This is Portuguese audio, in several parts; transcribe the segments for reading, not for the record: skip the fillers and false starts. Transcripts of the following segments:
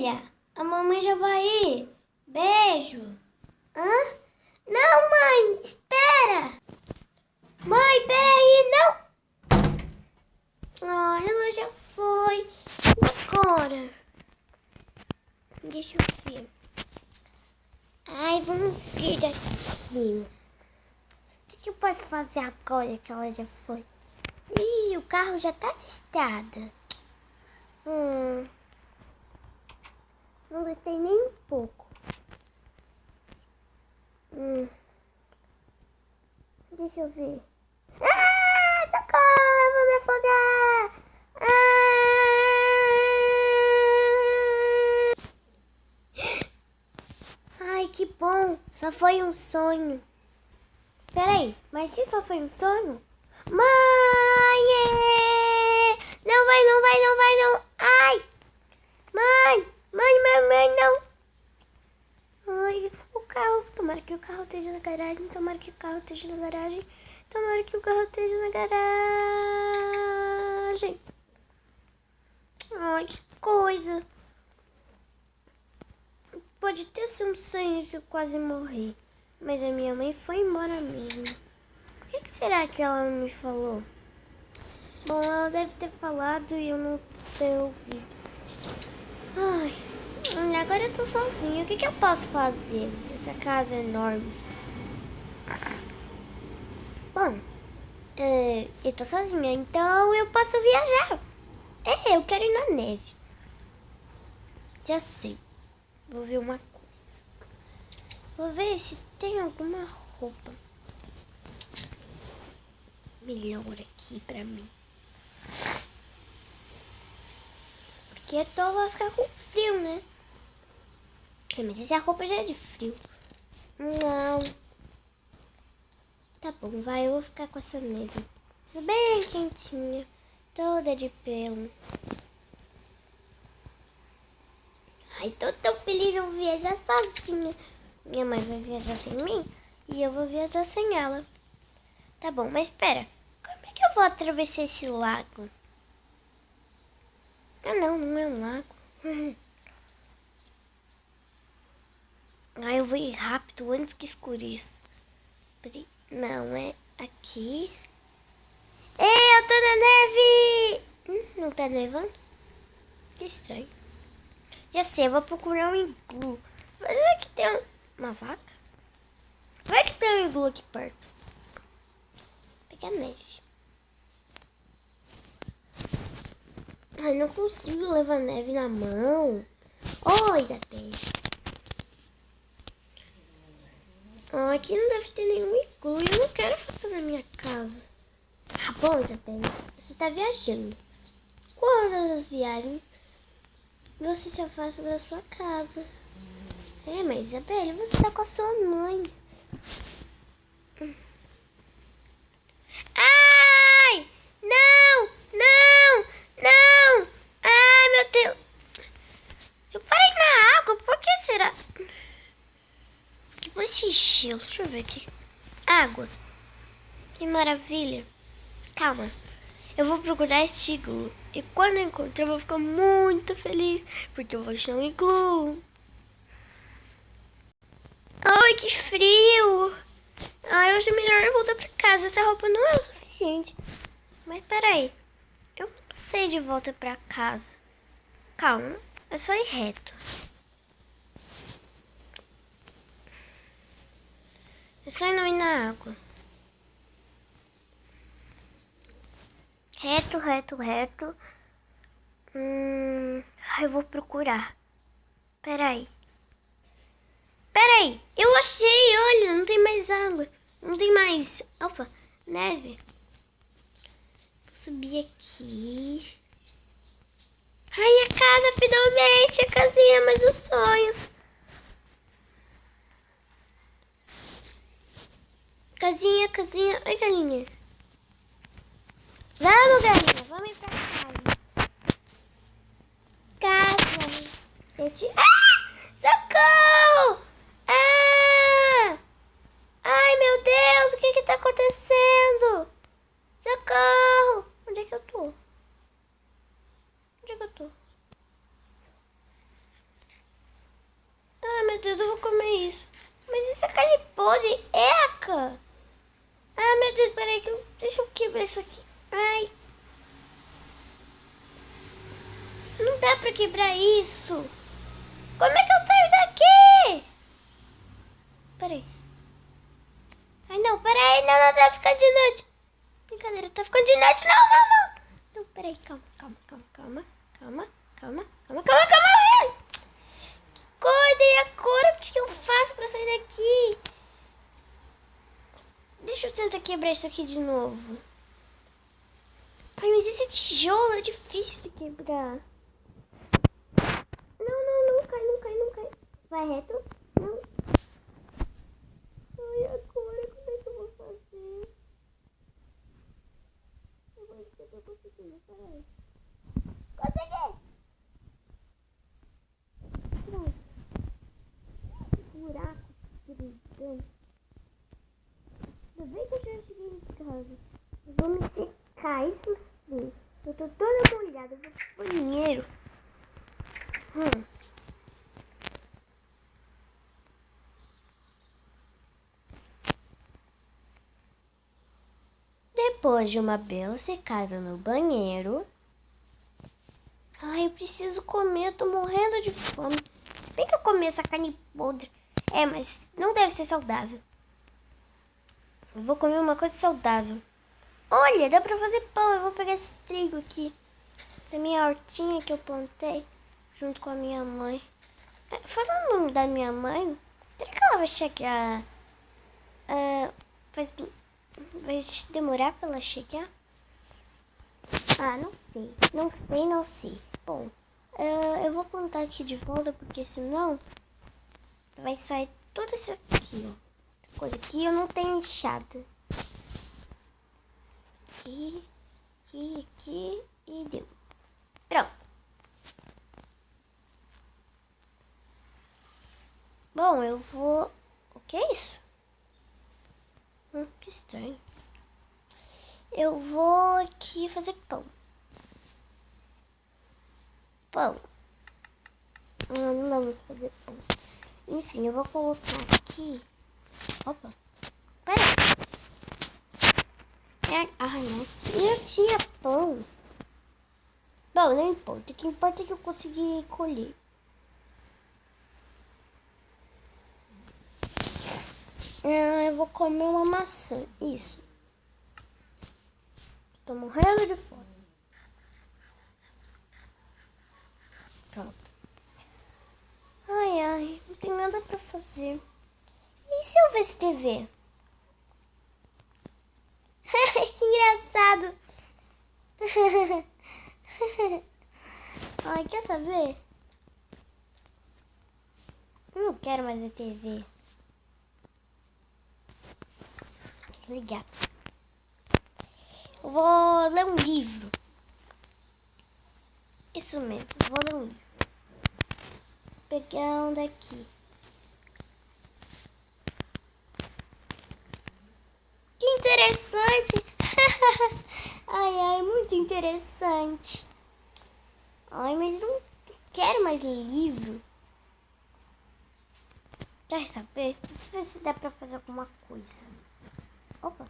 filha, a mamãe já vai ir. Beijo. Hã? Não, mãe, espera. Mãe, peraí, não. Ah, ela já foi. E agora? Deixa eu ver. Ai, vamos ver aqui. O que eu posso fazer agora que ela já foi? Ih, o carro já tá na estrada. Não gostei nem um pouco. Deixa eu ver. Ah, socorro, eu vou me afogar. Ai, que bom. Só foi um sonho. Peraí, mas se só foi um sonho? Mãe! Não vai, não vai, não vai, não. Ai! Mãe, não. Ai, o carro. Tomara que o carro esteja na garagem. Tomara que o carro esteja na garagem. Tomara que o carro esteja na garagem. Ai, que coisa. Pode ter sido um sonho que eu quase morri. Mas a minha mãe foi embora mesmo. Por que será que ela não me falou? Bom, ela deve ter falado e eu não ter ouvido. Ai, agora eu tô sozinha. O que eu posso fazer? Essa casa é enorme. Bom, eu tô sozinha, então eu posso viajar. Eu quero ir na neve. Já sei. Vou ver uma coisa. Vou ver se tem alguma roupa melhor aqui pra mim. Porque eu vou ficar com frio, né? Mas essa roupa já é de frio. Não. Tá bom, vai, eu vou ficar com essa mesmo. Bem quentinha, toda de pelo. Ai, tô tão feliz, eu vou viajar sozinha. Minha mãe vai viajar sem mim e eu vou viajar sem ela. Tá bom, mas espera. Como é que eu vou atravessar esse lago? Ah, não é um lago. Eu vou ir rápido antes que escureça. Não, é aqui. Ei, eu tô na neve! Não tá nevando? Que estranho. Já sei, eu vou procurar um iglu. Vai que tem uma vaca? Vai que tem um iglu aqui perto. Pegar neve. Ai, não consigo levar neve na mão. Oi, Isabel. Aqui não deve ter nenhum iglu. Eu não quero fazer na minha casa. Bom, Isabel, você tá viajando. Quando das viagens, você se afasta da sua casa. Mas Isabel, você tá com a sua mãe. Ai! Não! Ai, meu Deus! Eu parei na água, por que será? Que por esse gelo, deixa eu ver aqui. Água. Que maravilha. Calma. Eu vou procurar este iglu. E quando eu encontrar, eu vou ficar muito feliz. Porque eu vou achar um iglu. Ai, que frio. Ai, hoje é melhor eu voltar pra casa. Essa roupa não é o suficiente. Mas peraí. Eu não sei de volta pra casa. Calma. É só ir reto. É só não ir na água. Reto. Eu vou procurar. Peraí. Eu achei, olha, não tem mais água. Não tem mais. Opa, neve. Vou subir aqui. Ai, a casa, finalmente, a casinha, mas os sonhos. Casinha. Oi, galinha. Vamos, galinha, vamos ir pra casa. Socorro! Ai, meu Deus, o que tá acontecendo? Socorro! Onde é que eu tô? de eca. Ah, meu Deus, peraí, deixa eu quebrar isso aqui. Ai. Não dá pra quebrar isso. Como é que eu saio daqui? Peraí. Ai, não, peraí. Não, tá ficando de noite. Brincadeira, tá ficando de noite. Não. Não, peraí, calma. Coisa, e agora o que eu faço pra sair daqui? Deixa eu tentar quebrar isso aqui de novo. Ai, mas esse tijolo é difícil de quebrar. Não cai. Vai reto. Não. Ai, agora como é que eu vou fazer? Eu acho que eu tô conseguindo, peraí. Consegui! Pronto. Buraco gigante. Ainda bem que eu já cheguei em casa. Eu vou me secar, isso sim. Eu tô toda molhada, eu vou pro banheiro. Depois de uma bela secada no banheiro... Ai, eu preciso comer, eu tô morrendo de fome. Se bem que eu comi essa carne podre. É, mas não deve ser saudável. Eu vou comer uma coisa saudável. Olha, dá pra fazer pão. Eu vou pegar esse trigo aqui da minha hortinha que eu plantei junto com a minha mãe. Falando o nome da minha mãe, será que ela vai chegar? Vai demorar pra ela chegar? Ah, não sei. Bom, eu vou plantar aqui de volta, porque senão vai sair tudo isso aqui, ó. Essa coisa aqui eu não tenho enxada. Aqui e deu. Pronto. Bom, eu vou... O que é isso? Que estranho. Eu vou aqui fazer pão. Não vamos fazer pão. Enfim, eu vou colocar aqui. Opa. Peraí. Ai, não. Eu tinha pão. Bom, não importa. O que importa é que eu consegui colher. Eu vou comer uma maçã. Isso. Tô morrendo de fome. Pronto. Ai, não tem nada pra fazer. E se eu ver TV? Que engraçado. Ai, quer saber? Não quero mais ver TV. Legal. Eu vou ler um livro. Isso mesmo, vou ler um livro. Vou pegar um daqui. Que interessante. Ai, muito interessante. Ai, mas não quero mais livro. Quer saber? Vou ver se dá pra fazer alguma coisa. Opa.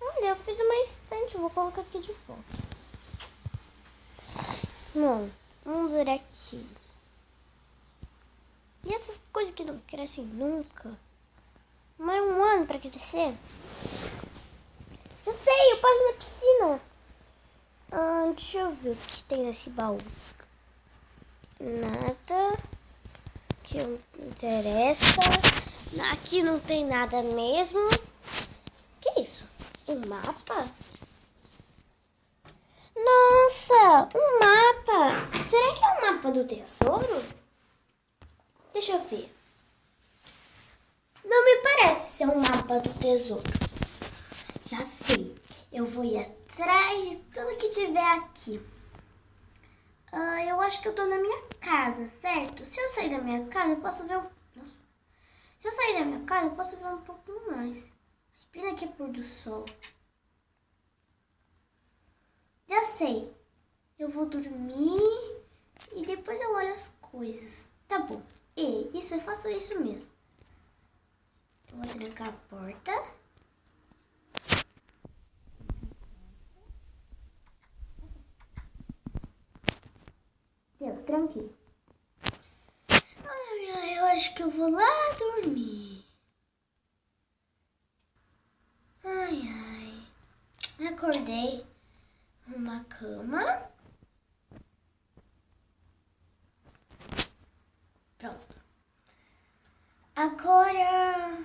Olha, eu fiz uma estante. Vou colocar aqui de volta. Bom, vamos ver aqui. E essas coisas que não crescem nunca? Demora um ano pra crescer? Já sei, eu passo na piscina. Deixa eu ver o que tem nesse baú. Nada que interessa. Aqui não tem nada mesmo. Que é isso? Um mapa? Nossa, um mapa. Será que é um mapa do tesouro? Deixa eu ver. Não me parece ser um mapa do tesouro. Já sei. Eu vou ir atrás de tudo que tiver aqui. Eu acho que eu tô na minha casa, certo? Se eu sair da minha casa, eu posso ver Se eu sair da minha casa, eu posso ver um pouco mais. Espina aqui pôr do sol. Já sei. Eu vou dormir e depois eu olho as coisas. Tá bom. E isso, eu faço isso mesmo. Eu vou trancar a porta. Eu tranquei. Ai, eu acho que eu vou lá dormir. Ai. Acordei numa cama. Pronto. Agora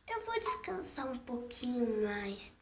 eu vou descansar um pouquinho mais.